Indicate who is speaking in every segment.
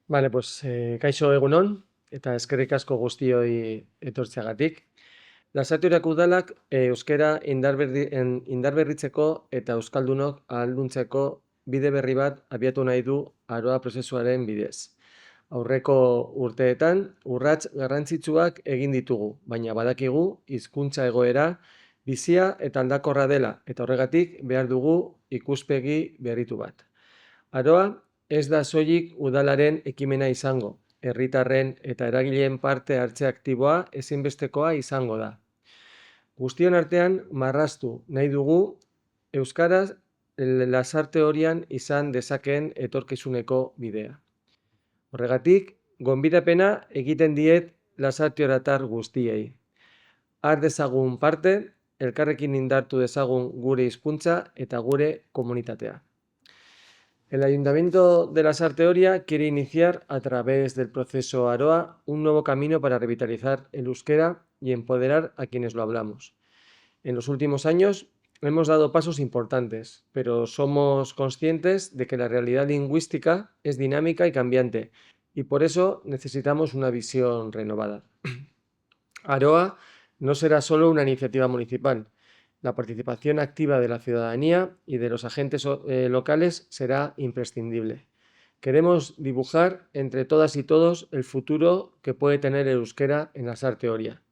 Speaker 1: Kaixo egunon, eta eskerrik asko guztioi etortzeagatik. Lasarteurako udalak euskara indarberritzeko eta euskaldunok ahalduntzeko bide berri bat abiatu nahi du aroa prozesuaren bidez. Aurreko urteetan urrats garrantzitsuak egin ditugu, baina badakigu hizkuntza egoera bizia eta aldakorra dela, eta horregatik behar dugu ikuspegi berritu bat. Aroa ez da soilik udalaren ekimena izango, herritarren eta eragileen parte hartze aktiboa ezinbestekoa izango da. Guztion artean marraztu nahi dugu euskaraz lasarte horian izan dezakeen etorkizuneko bidea. Horregatik, gonbidapena egiten diet lasarteoratar guztiei. Har dezagun parte, elkarrekin indartu dezagun gure hizkuntza eta gure komunitatea. El Ayuntamiento de Lasarte Oria quiere iniciar, a través del proceso Aroa, un nuevo camino para revitalizar el euskera y empoderar a quienes lo hablamos. En los últimos años hemos dado pasos importantes, pero somos conscientes de que la realidad lingüística es dinámica y cambiante, y por eso necesitamos una visión renovada. Aroa no será solo una iniciativa municipal. La participación activa de la ciudadanía y de los agentes locales será imprescindible. Queremos dibujar entre todas y todos el futuro que puede tener el euskera en Lasarte Oria.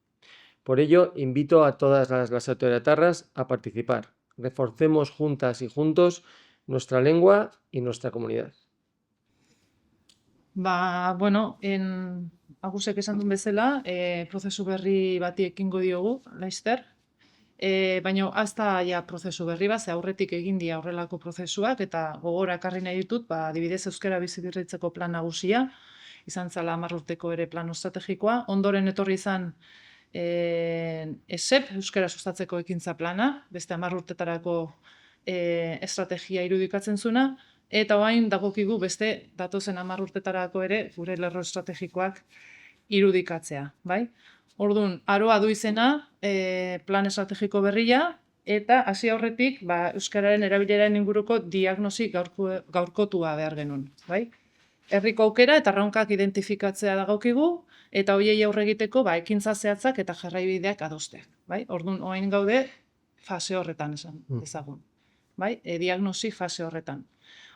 Speaker 1: Por ello, invito a todas las lasarteoratarras a participar. Reforcemos juntas y juntos nuestra lengua y nuestra comunidad.
Speaker 2: Agusek esan duen bezala, prozesu berri bati ekingo diogu, laizter. Baina azta prozesu berri bat, ze aurretik egin dira horrelako prozesuak, eta gogora ekarri nahi ditut, adibidez euskara bizibirritzeko plan nagusia, izan zala 10 urteko ere plan estrategikoa, ondoren etorri izan ESEP, euskara sustatzeko ekintza plana, beste 10 urtetarako estrategia irudikatzen zuna, eta orain dagokigu beste datozen 10 urtetarako ere gure lerro estrategikoak irudikatzea, bai? Orduan, Aroa du izena, plan estrategiko berria, eta hasi aurretik euskararen erabileraren inguruko diagnosi gaurkotua behar genuen, bai? Herriko aukera eta erronkak identifikatzea dagokigu, eta horiei aurre egiteko ekintza zehatzak eta jarraibideak adosteak, bai? Orduan, orain gaude fase horretan esan dezagun, bai? Diagnosi fase horretan.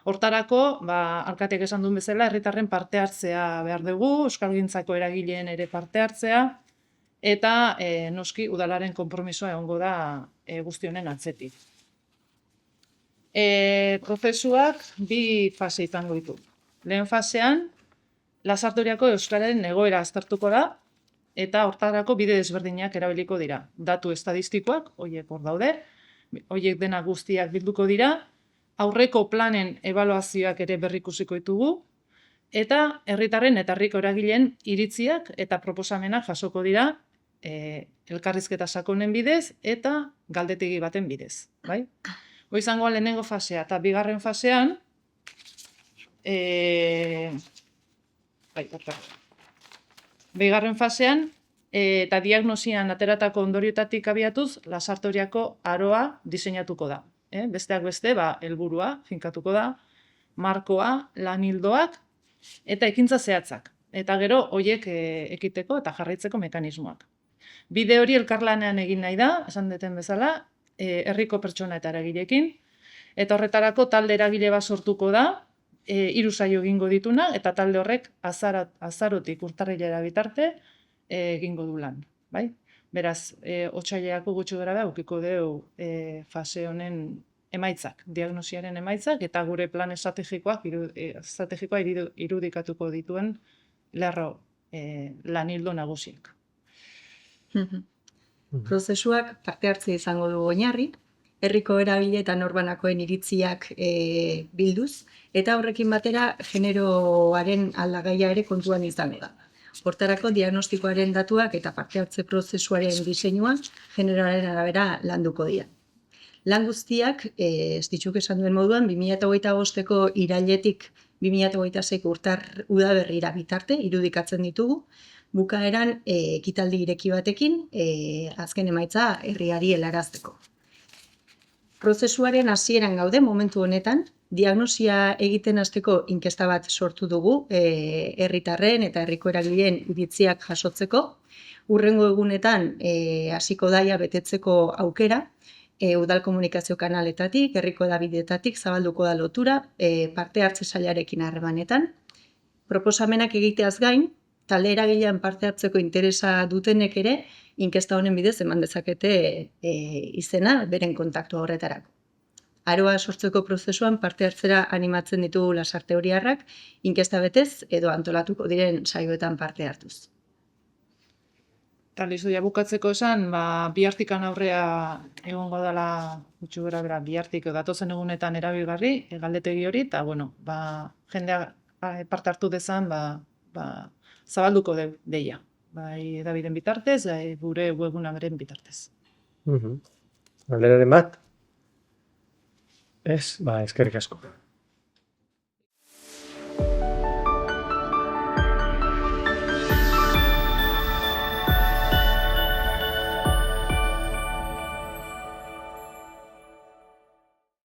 Speaker 2: Hortarako, alkateak esan duen bezala, herritarren parte hartzea behar dugu, euskalgintzako eragileen ere parte hartzea, eta noski udalaren konpromisoa egongo da guzti honen atzetik. Prozesuak bi fase izango ditu. Lehen fasean, Lasarte Oriako euskararen egoera aztertuko da, eta hortarako bide desberdinak erabiliko dira. Datu estadistikoak, horiek hor daude, horiek dena guztiak bilduko dira, aurreko planen ebaluazioak ere berrikusiko ditugu, eta herritarren eta herriko eragileen iritziak eta proposamenak jasoko dira elkarrizketa sakonen bidez eta galdetegi baten bidez, bai? Hoi izango lehenengo fasea, eta bigarren fasean, bigarren fasean, eta diagnosian ateratako ondorioetatik abiatuz, Lasarte Oriako Aroa diseinatuko da. Besteak beste, helburua finkatuko da, markoa, lan ildoak, eta ekintza zehatzak. Eta gero, horiek ekiteko eta jarraitzeko mekanismoak. Bide hori elkarlanean egin nahi da, esan deten bezala, herriko pertsona eta eragileekin, eta horretarako talde eragile bat sortuko da, 3 saio egingo dituna, eta talde horrek azarotik urtarrilera bitarte egingo du lan, bai? Beraz, otsailerako gutxi gara ukiko dugu fase honen emaitzak, diagnosiaren emaitzak, eta gure plan estrategikoa irudikatuko dituen lerro lanildo nagusiak.
Speaker 3: Prozesuak parte hartzea izango du oinarri, herriko eragile eta norbanakoen iritziak bilduz, eta horrekin batera generoaren aldagaia ere kontuan izango da. Hortarako diagnostikoaren datuak eta parte hartze prozesuaren diseinua generoaren arabera landuko dira. Lan guztiak, ez ditzuk esan duen moduan, 2025ko irailetik 2026ko udaberrira bitarte irudikatzen ditugu, bukaeran ekitaldi ireki batekin azken emaitza herriari helarazteko. Prozesuaren hasieran gaude momentu honetan, diagnosia egiten hasteko inkesta bat sortu dugu, herritarren eta herriko eragileen iritziak jasotzeko. Hurrengo egunetan hasiko daia betetzeko aukera, udal komunikazio kanaletatik, herriko hedabideetatik zabalduko da lotura, parte hartze sailarekin harremanetan. Proposamenak egiteaz gain, talde eragilean parte hartzeko interesa dutenek ere, inkesta honen bidez eman dezakete izena beren kontaktu horretarako. Aroa sortzeko prozesuan parte hartzera animatzen ditugu Lasarte Horiarrak, inkesta betez edo antolatuko diren saioetan parte hartuz.
Speaker 2: Eta listo, ja bukatzeko esan, bihartikan aurrea egongo dela gutxi gora bera, bihartik datozen egunetan erabilgarri, galdetegi hori, eta jendea parte hartu dezan, zabalduko deia. Bai edabideen bitartez, gure webgunaren bitartez.
Speaker 1: Galderaren bat? Ez, eskerrik asko.